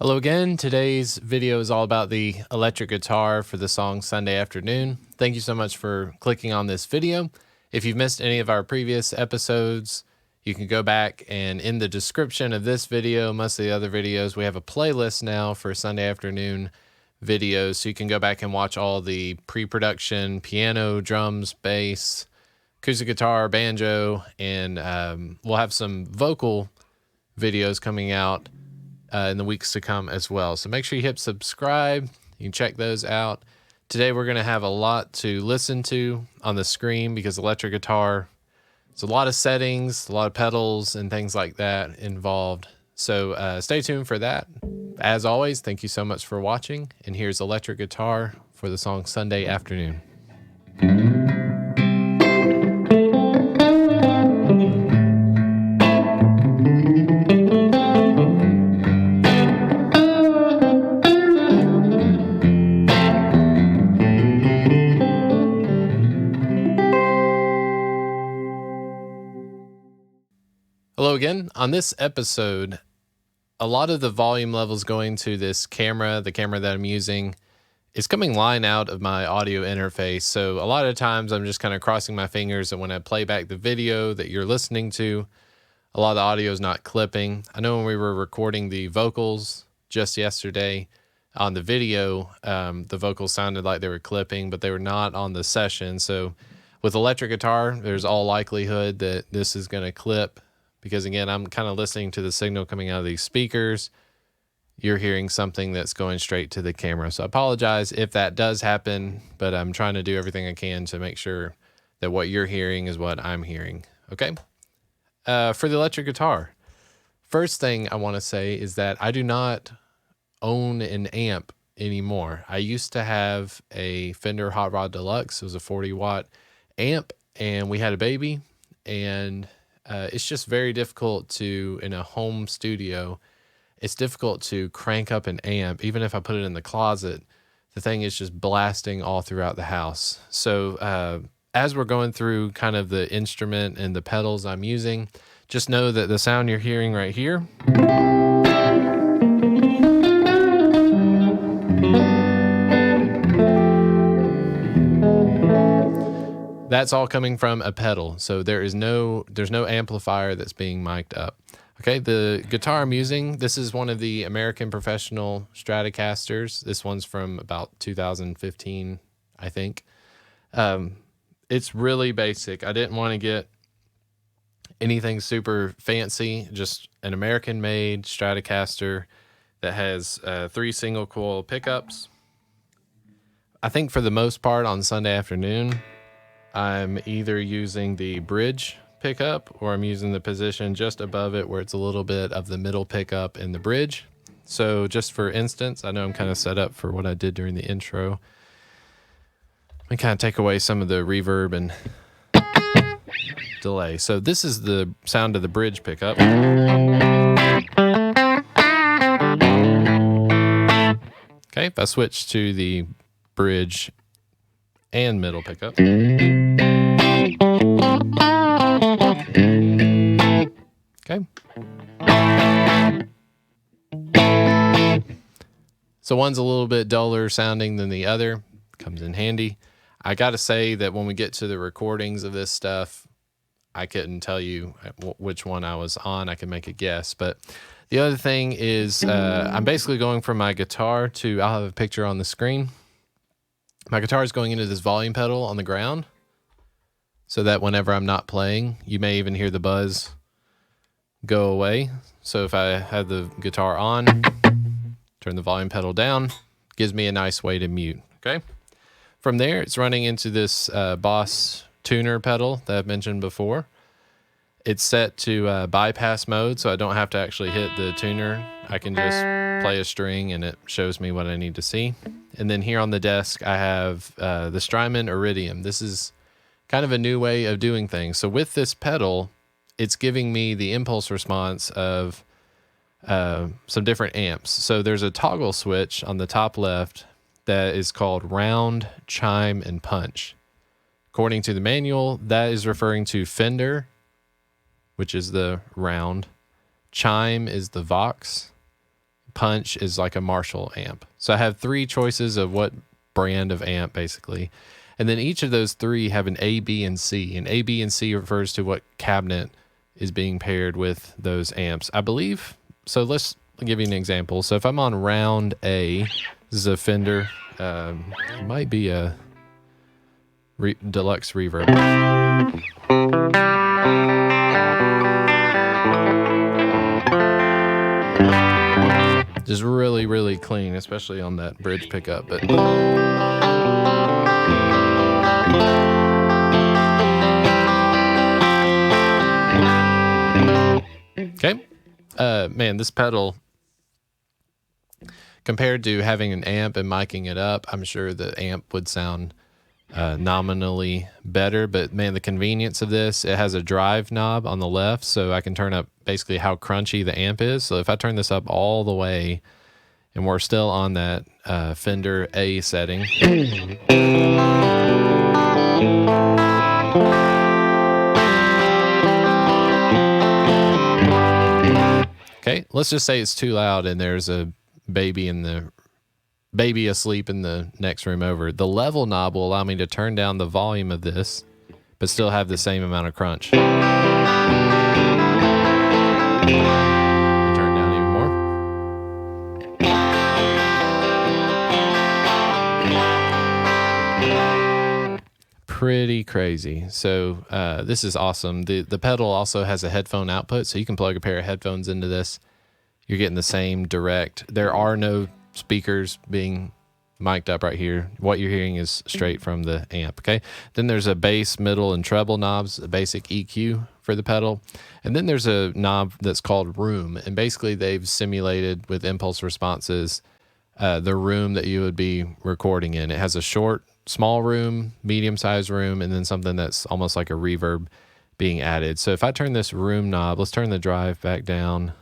Hello again. Today's video is all about the electric guitar for the song Sunday Afternoon. Thank you so much for clicking on this video. If you've missed any of our previous episodes, you can go back, and in the description of this video, most of the other videos, we have a playlist now for Sunday Afternoon videos, so you can go back and watch all the pre-production piano, drums, bass, acoustic guitar, banjo, and we'll have some vocal videos coming out in the weeks to come as well. So make sure you hit subscribe. You can check those out. Today we're going to have a lot to listen to on the screen because electric guitar, it's a lot of settings, a lot of pedals and things like that involved. So stay tuned for that. As always, thank you so much for watching. And here's electric guitar for the song Sunday Afternoon. Hello again. On this episode, a lot of the volume levels going to this camera, the camera that I'm using, is coming line out of my audio interface. So a lot of times I'm just kind of crossing my fingers, and when I play back the video that you're listening to, a lot of the audio is not clipping. I know when we were recording the vocals just yesterday on the video, the vocals sounded like they were clipping, but they were not on the session. So with electric guitar, there's all likelihood that this is going to clip. Because again, I'm kind of listening to the signal coming out of these speakers. You're hearing something that's going straight to the camera. So I apologize if that does happen, but I'm trying to do everything I can to make sure that what you're hearing is what I'm hearing. Okay? For the electric guitar, first thing I want to say is that I do not own an amp anymore. I used to have a Fender Hot Rod Deluxe. It was a 40-watt amp, and we had a baby, and it's just very difficult to, in a home studio, it's difficult to crank up an amp. Even if I put it in the closet, the thing is just blasting all throughout the house. So as we're going through kind of the instrument and the pedals I'm using, just know that the sound you're hearing right here, that's all coming from a pedal. So there's no amplifier that's being mic'd up. Okay, the guitar I'm using, this is one of the American Professional Stratocasters. This one's from about 2015, I think. It's really basic. I didn't want to get anything super fancy, just an American-made Stratocaster that has 3 single coil pickups. I think for the most part on Sunday Afternoon, I'm either using the bridge pickup or I'm using the position just above it where it's a little bit of the middle pickup in the bridge. So just for instance, I know I'm kind of set up for what I did during the intro. Let me kind of take away some of the reverb and delay. So this is the sound of the bridge pickup. Okay, if I switch to the bridge and middle pickup. Okay. So one's a little bit duller sounding than the other. Comes in handy. I got to say that when we get to the recordings of this stuff, I couldn't tell you which one I was on. I can make a guess. But the other thing is I'm basically going from my guitar to, I'll have a picture on the screen. My guitar is going into this volume pedal on the ground so that whenever I'm not playing, you may even hear the buzz go away. So if I have the guitar on, turn the volume pedal down, gives me a nice way to mute. Okay. From there, it's running into this Boss tuner pedal that I've mentioned before. It's set to bypass mode, so I don't have to actually hit the tuner. I can just play a string and it shows me what I need to see. And then here on the desk, I have the Strymon Iridium. This is kind of a new way of doing things. So with this pedal, it's giving me the impulse response of some different amps. So there's a toggle switch on the top left that is called round, chime, and punch. According to the manual, that is referring to Fender, which is the round. Chime is the Vox. punch is like a Marshall amp. So I have 3 choices of what brand of amp, basically. And then each of those 3 have an A, B, and C. And A, B, and C refers to what cabinet is being paired with those amps, I believe. So let's give you an example. So if I'm on round A, this is a Fender, it might be a deluxe reverb. Just really, really clean, especially on that bridge pickup. But okay, man, this pedal, compared to having an amp and miking it up, I'm sure the amp would sound nominally better. But man, the convenience of this, it has a drive knob on the left, so I can turn up basically how crunchy the amp is. So if I turn this up all the way, and we're still on that Fender A setting. Okay, let's just say it's too loud and there's a baby asleep in the next room over. The level knob will allow me to turn down the volume of this, but still have the same amount of crunch. Turn down even more. Pretty crazy. So this is awesome. The pedal also has a headphone output, so you can plug a pair of headphones into this. You're getting the same direct. There are no speakers being mic'd up right here. What you're hearing is straight from the amp, okay? Then there's a bass, middle, and treble knobs, a basic EQ for the pedal. And then there's a knob that's called room, and basically they've simulated with impulse responses the room that you would be recording in. It has a small room, medium-sized room, and then something that's almost like a reverb being added. So if I turn this room knob, let's turn the drive back down.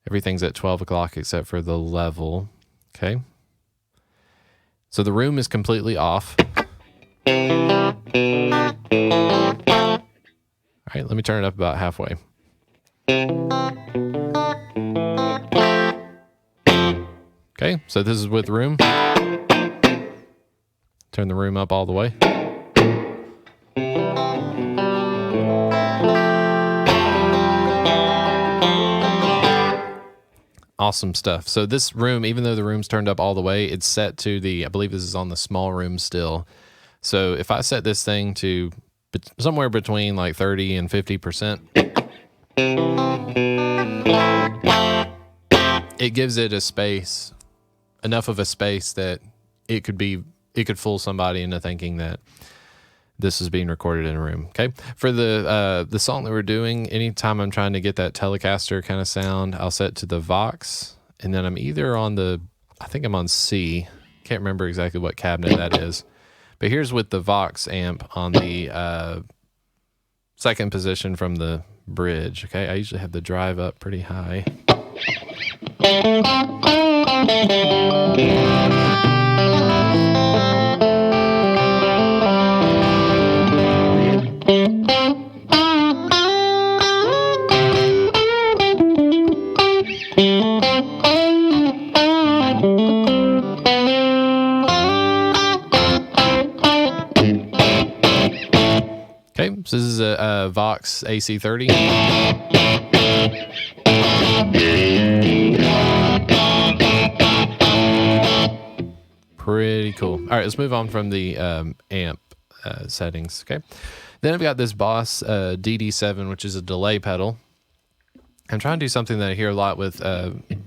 Everything's at 12 o'clock except for the level, okay? So the room is completely off. All right, let me turn it up about halfway. Okay, so this is with room. Turn the room up all the way. Awesome stuff. So this room, even though the room's turned up all the way, it's set to I believe this is on the small room still. So if I set this thing to somewhere between like 30 and 50%, it gives it enough of a space that it could fool somebody into thinking that this is being recorded in a room. Okay. For the song that we're doing, anytime I'm trying to get that Telecaster kind of sound, I'll set to the Vox, and then I'm either on I think I'm on C. Can't remember exactly what cabinet that is. But here's with the Vox amp on the second position from the bridge. Okay. I usually have the drive up pretty high. Okay, so this is a Vox AC30. Pretty cool. All right, let's move on from the amp settings. Okay, then I've got this Boss DD7, which is a delay pedal. I'm trying to do something that I hear a lot with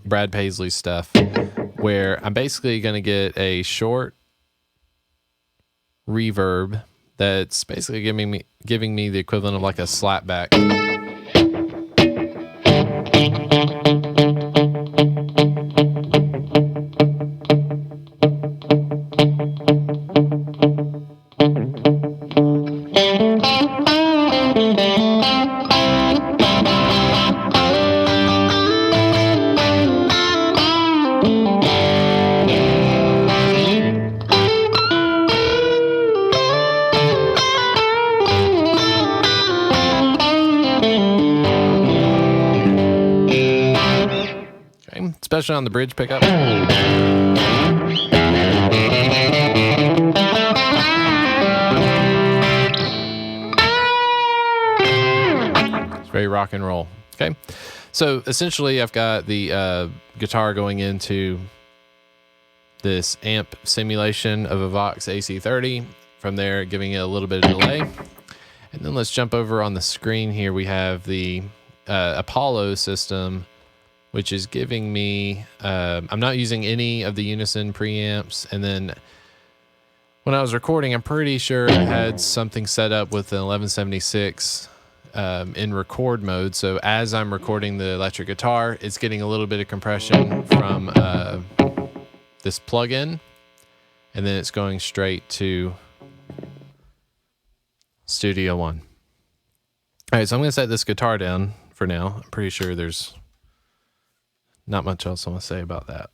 Brad Paisley's stuff, where I'm basically going to get a short reverb that's basically giving me the equivalent of like a slapback. especially on the bridge pickup. It's very rock and roll. Okay. So essentially I've got the guitar going into this amp simulation of a Vox AC30. From there, giving it a little bit of delay. And then let's jump over on the screen here. We have the Apollo system, which is giving me, I'm not using any of the Unison preamps. And then when I was recording, I'm pretty sure I had something set up with an 1176 in record mode. So as I'm recording the electric guitar, it's getting a little bit of compression from this plugin, and then it's going straight to Studio One. All right, so I'm going to set this guitar down for now. I'm pretty sure there's not much else I want to say about that.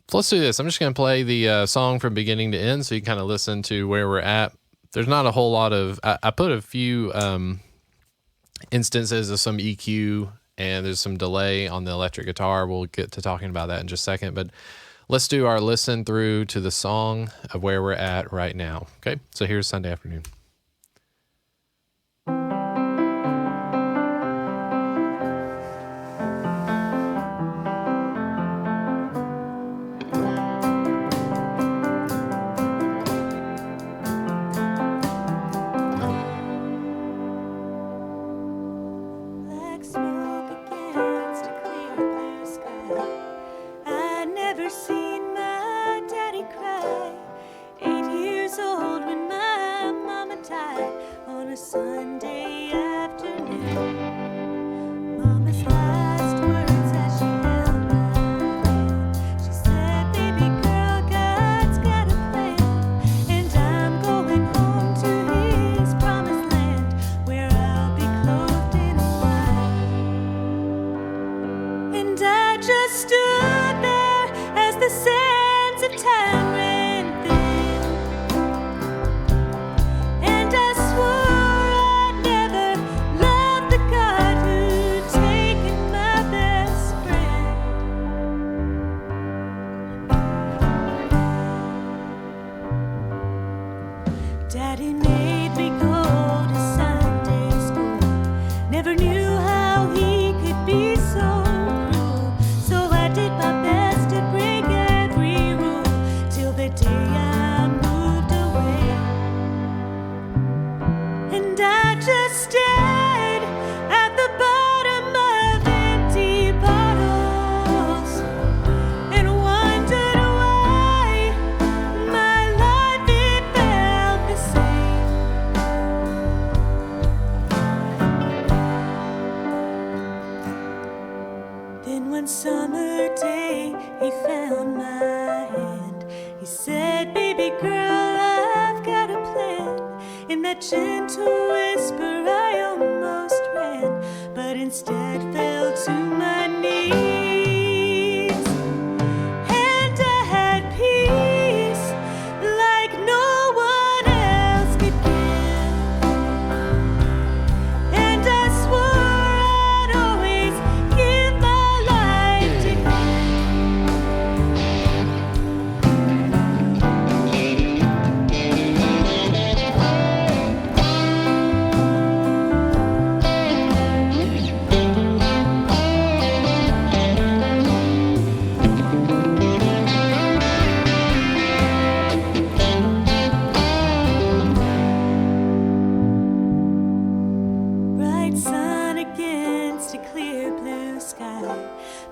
So let's do this. I'm just going to play the song from beginning to end so you can kind of listen to where we're at. There's not a whole lot of... I put a few instances of some EQ, and there's some delay on the electric guitar. We'll get to talking about that in just a second, but let's do our listen through to the song of where we're at right now. Okay, so here's Sunday Afternoon.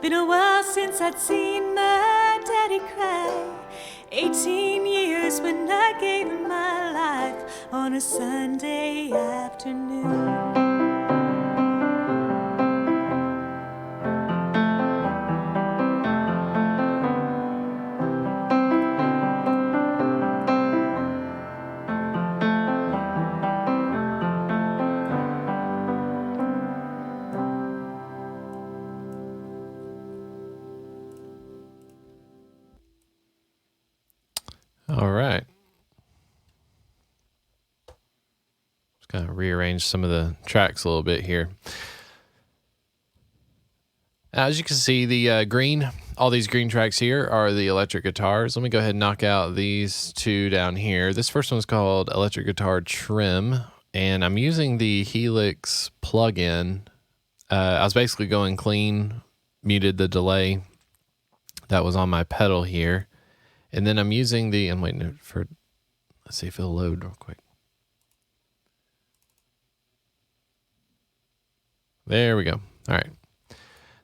Been a while since I'd seen my daddy cry. 18 years when I gave him my life on a Sunday afternoon. All right. Just kind of rearrange some of the tracks a little bit here. As you can see, the all these green tracks here are the electric guitars. Let me go ahead and knock out these two down here. This first one's called Electric Guitar Trim, and I'm using the Helix plugin. I was basically going clean, muted the delay that was on my pedal here. And then I'm using I'm waiting for, let's see if it'll load real quick. There we go. All right.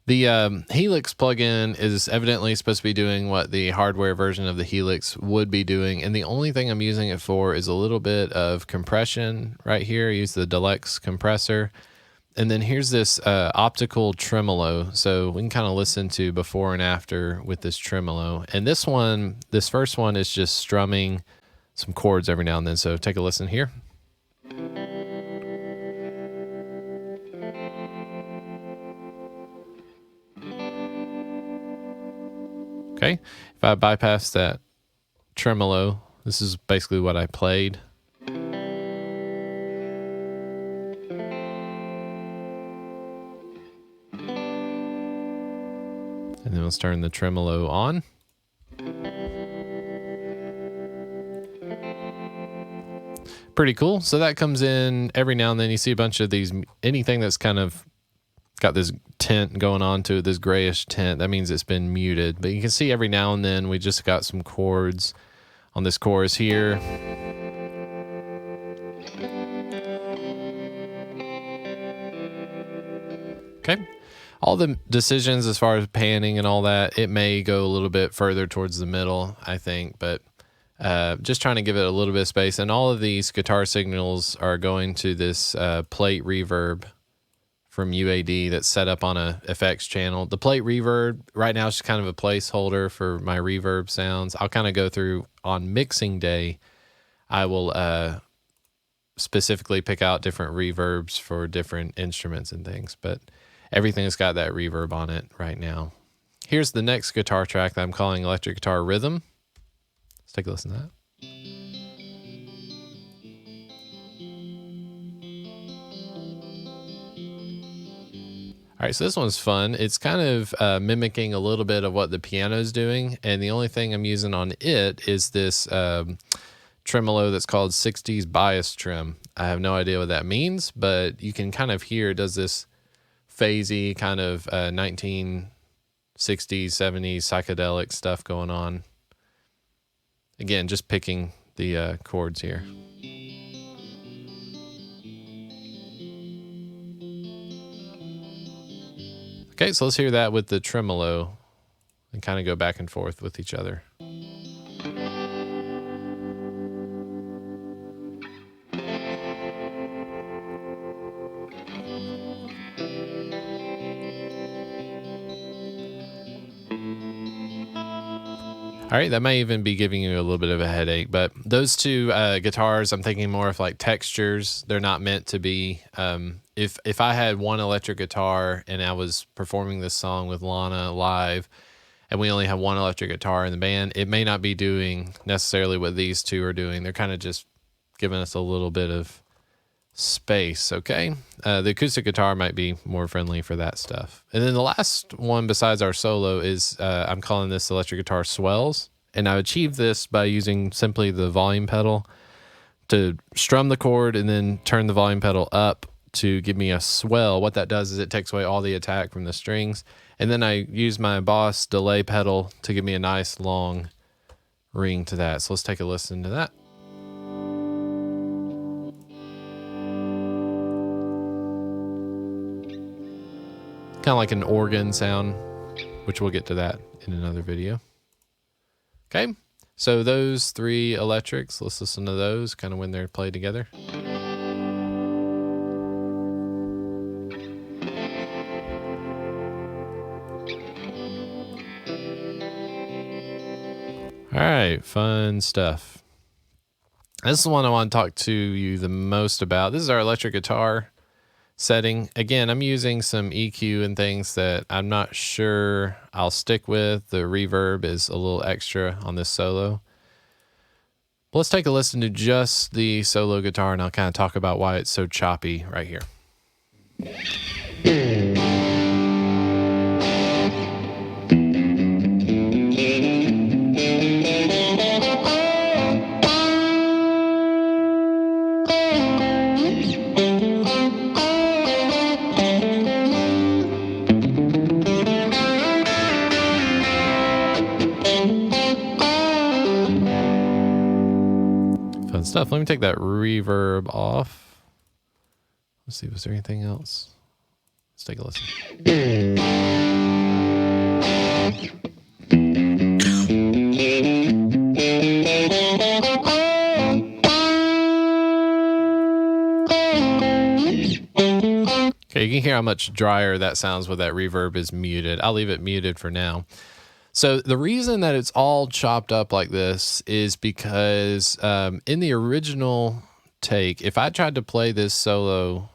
The Helix plugin is evidently supposed to be doing what the hardware version of the Helix would be doing, and the only thing I'm using it for is a little bit of compression right here. I use the Deluxe compressor, and then here's this optical tremolo, so we can kind of listen to before and after with this tremolo. And this first one is just strumming some chords every now and then, so take a listen here. Okay, if I bypass that tremolo, this is basically what I played. And then let's turn the tremolo on. Pretty cool. So that comes in every now and then. You see a bunch of these, anything that's kind of got this tint going on to it, this grayish tint, that means it's been muted. But you can see every now and then we just got some chords on this chorus here. Okay. All the decisions as far as panning and all that, it may go a little bit further towards the middle, I think, but just trying to give it a little bit of space. And all of these guitar signals are going to this plate reverb from UAD that's set up on a effects channel. The plate reverb right now is just kind of a placeholder for my reverb sounds. I'll kind of go through on mixing day. I will specifically pick out different reverbs for different instruments and things, but everything's got that reverb on it right now. Here's the next guitar track that I'm calling Electric Guitar Rhythm. Let's take a listen to that. All right, so this one's fun. It's kind of mimicking a little bit of what the piano's doing, and the only thing I'm using on it is this tremolo that's called 60s bias trim. I have no idea what that means, but you can kind of hear it does this phasey kind of 1960s, 70s psychedelic stuff going on. Again, just picking the chords here. Okay, so let's hear that with the tremolo and kind of go back and forth with each other. All right, that may even be giving you a little bit of a headache, but those two guitars, I'm thinking more of like textures. They're not meant to be. If I had one electric guitar and I was performing this song with Lana live, and we only have one electric guitar in the band, it may not be doing necessarily what these two are doing. They're kind of just giving us a little bit of space, okay? The acoustic guitar might be more friendly for that stuff. And then the last one besides our solo is, I'm calling this electric guitar swells. And I achieved this by using simply the volume pedal to strum the chord and then turn the volume pedal up to give me a swell. What that does is it takes away all the attack from the strings. And then I use my Boss delay pedal to give me a nice long ring to that. So let's take a listen to that. Kind of like an organ sound, which we'll get to that in another video. Okay, so those three electrics, let's listen to those kind of when they're played together. All right, fun stuff. This is the one I want to talk to you the most about. This is our electric guitar setting. Again, I'm using some EQ and things that I'm not sure I'll stick with. The reverb is a little extra on this solo. But let's take a listen to just the solo guitar and I'll kind of talk about why it's so choppy right here. enough. Let me take that reverb off. Let's see, was there anything else? Let's take a listen. Okay, you can hear how much drier that sounds with that reverb is muted. I'll leave it muted for now. So the reason that it's all chopped up like this is because in the original take, if I tried to play this solo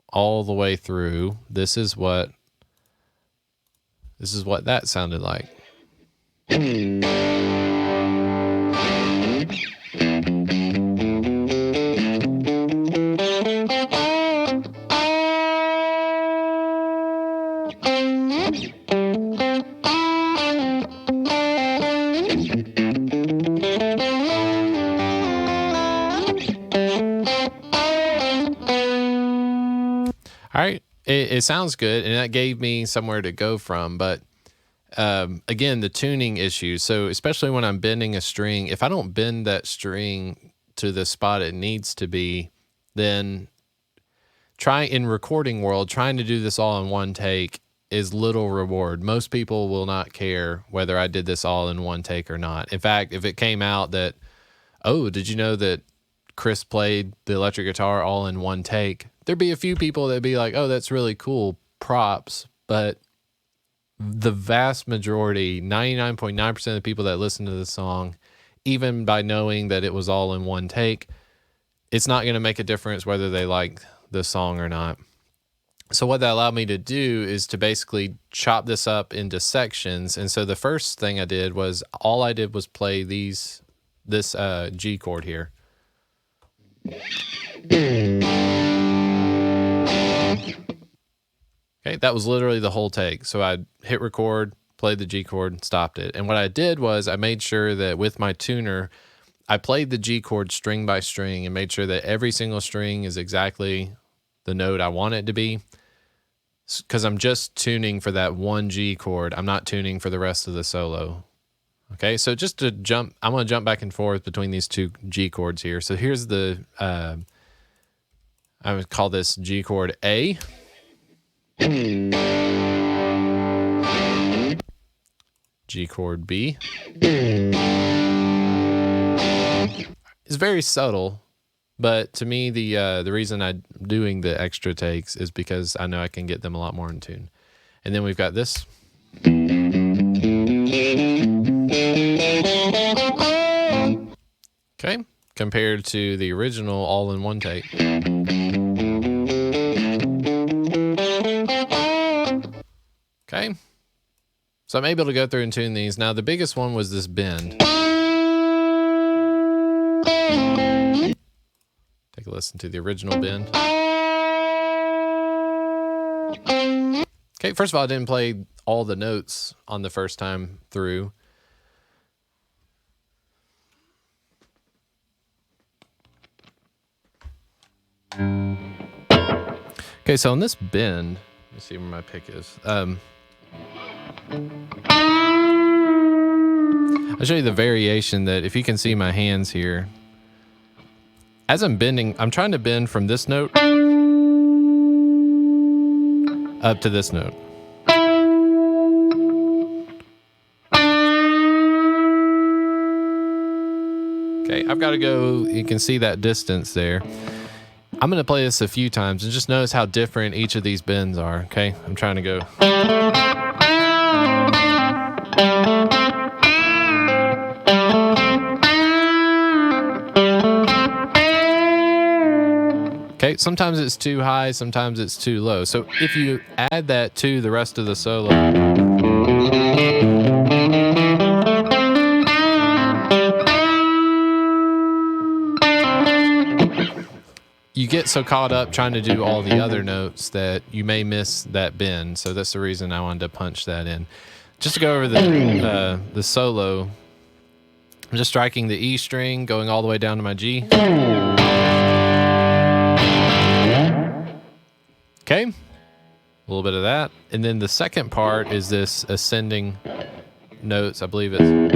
all the way through, this is what that sounded like. All right, it sounds good, and that gave me somewhere to go from. But again, the tuning issue. So especially when I'm bending a string, if I don't bend that string to the spot it needs to be, then in recording world, trying to do this all in one take is little reward. Most people will not care whether I did this all in one take or not. In fact, if it came out that, oh, did you know that Chris played the electric guitar all in one take, there'd be a few people that'd be like, oh, that's really cool, props. But the vast majority, 99.9% of the people that listen to the song, even by knowing that it was all in one take, it's not going to make a difference whether they like the song or not. So what that allowed me to do is to basically chop this up into sections. And so the first thing I did was play this G chord here. Okay, that was literally the whole take. So I hit record, played the G chord, stopped it. And what I did was I made sure that with my tuner, I played the G chord string by string and made sure that every single string is exactly the note I want it to be. Because I'm just tuning for that one G chord. I'm not tuning for the rest of the solo. Okay, so just to jump, I'm going to jump back and forth between these two G chords here. So here's the, I would call this G chord A. G chord B. It's very subtle, but to me, the reason I'm doing the extra takes is because I know I can get them a lot more in tune. And then we've got this. Okay, compared to the original all in one take. Okay, so I'm able to go through and tune these. Now, the biggest one was this bend. Take a listen to the original bend. Okay, first of all, I didn't play all the notes on the first time through. Okay, so on this bend, let me see where my pick is. I'll show you the variation that if you can see my hands here. As I'm bending, I'm trying to bend from this note up to this note. Okay, I've got to go, you can see that distance there. I'm going to play this a few times and just notice how different each of these bends are, okay? I'm trying to go. Okay, sometimes it's too high, sometimes it's too low. So if you add that to the rest of the solo, you get so caught up trying to do all the other notes that you may miss that bend. So that's the reason I wanted to punch that in. Just to go over the solo, I'm just striking the E string, going all the way down to my G. Okay, a little bit of that. And then the second part is this ascending notes, I believe it's.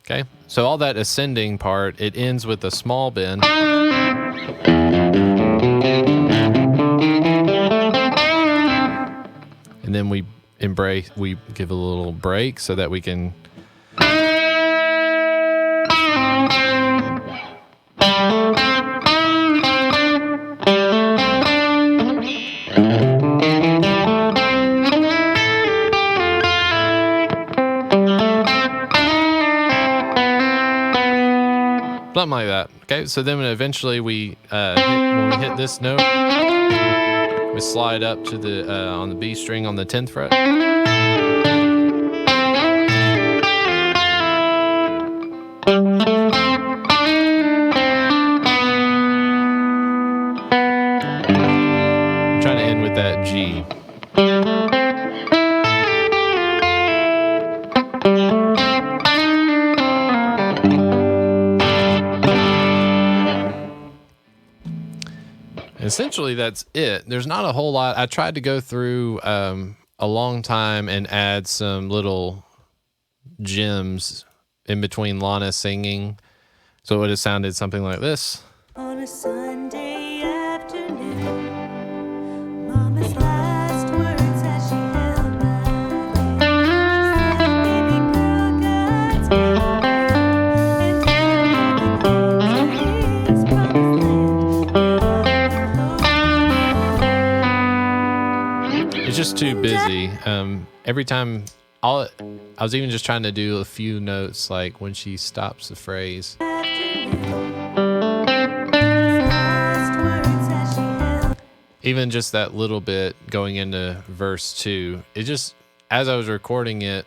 Okay, so all that ascending part, it ends with a small bend. And then we give a little break so that we can something like that. Okay, so then eventually when we hit this note, we slide up to the on the B string on the 10th fret. I'm trying to end with that G. Essentially, that's it. There's not a whole lot. I tried to go through a long time and add some little gems in between Lana singing. So it would have sounded something like this. On a Sunday afternoon, Mama's last words as she held my hand. She said, "Baby girl, God's got It's just too busy. Every time, I was even just trying to do a few notes, like when she stops the phrase. Even just that little bit going into verse 2, it just, as I was recording it,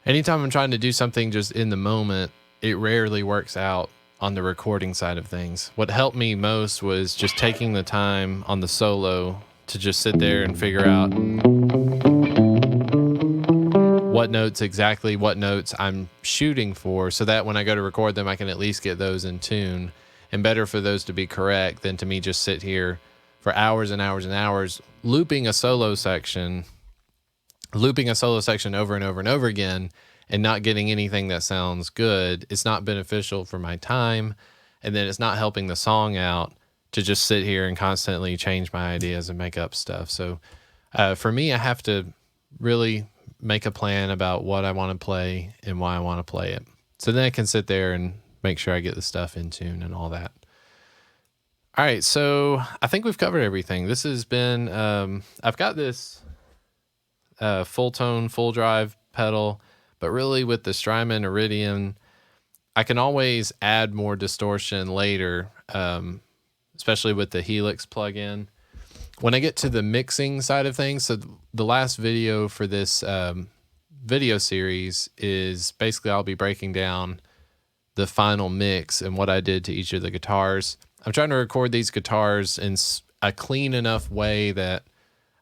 anytime I'm trying to do something just in the moment, it rarely works out on the recording side of things. What helped me most was just taking the time on the solo to just sit there and figure out what notes I'm shooting for, so that when I go to record them, I can at least get those in tune. And better for those to be correct than to me just sit here for hours and hours and hours looping a solo section over and over and over again and not getting anything that sounds good. It's not beneficial for my time, and then it's not helping the song out to just sit here and constantly change my ideas and make up stuff. So for me, I have to really make a plan about what I want to play and why I want to play it. So then I can sit there and make sure I get the stuff in tune and all that. All right, so I think we've covered everything. This has been, I've got this full tone, full drive pedal, but really with the Strymon Iridium, I can always add more distortion later, especially with the Helix plugin. When I get to the mixing side of things, so the last video for this video series is basically I'll be breaking down the final mix and what I did to each of the guitars. I'm trying to record these guitars in a clean enough way that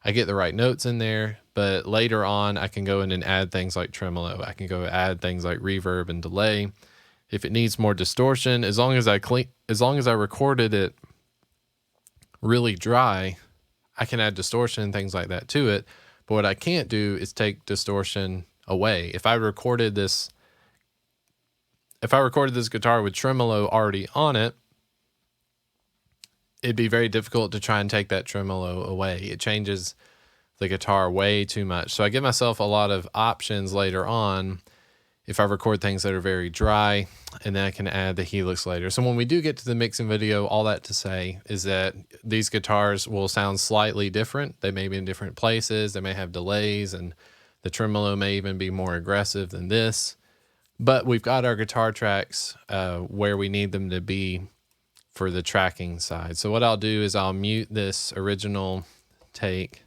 I get the right notes in there, but later on I can go in and add things like tremolo. I can go add things like reverb and delay. If it needs more distortion, as long as I recorded it really dry, I can add distortion and things like that to it. But what I can't do is take distortion away. If I recorded this guitar with tremolo already on it, it'd be very difficult to try and take that tremolo away. It changes the guitar way too much. So I give myself a lot of options later on if I record things that are very dry, and then I can add the Helix later. So when we do get to the mixing video, all that to say is that these guitars will sound slightly different. They may be in different places. They may have delays, and the tremolo may even be more aggressive than this. But we've got our guitar tracks where we need them to be for the tracking side. So what I'll do is I'll mute this original take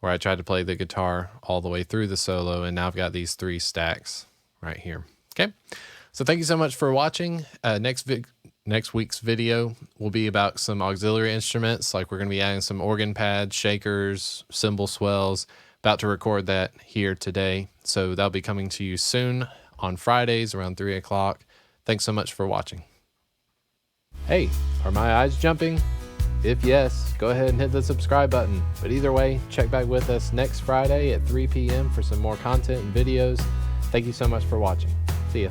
where I tried to play the guitar all the way through the solo, and now I've got these 3 stacks right here. Okay, so thank you so much for watching. Next week's video will be about some auxiliary instruments, like we're going to be adding some organ pads, shakers, cymbal swells. About to record that here today, so that'll be coming to you soon on Fridays around 3 o'clock. Thanks so much for watching. Hey, are my eyes jumping? If yes, go ahead and hit the subscribe button. But either way, check back with us next Friday at 3 p.m. for some more content and videos. Thank you so much for watching. See ya.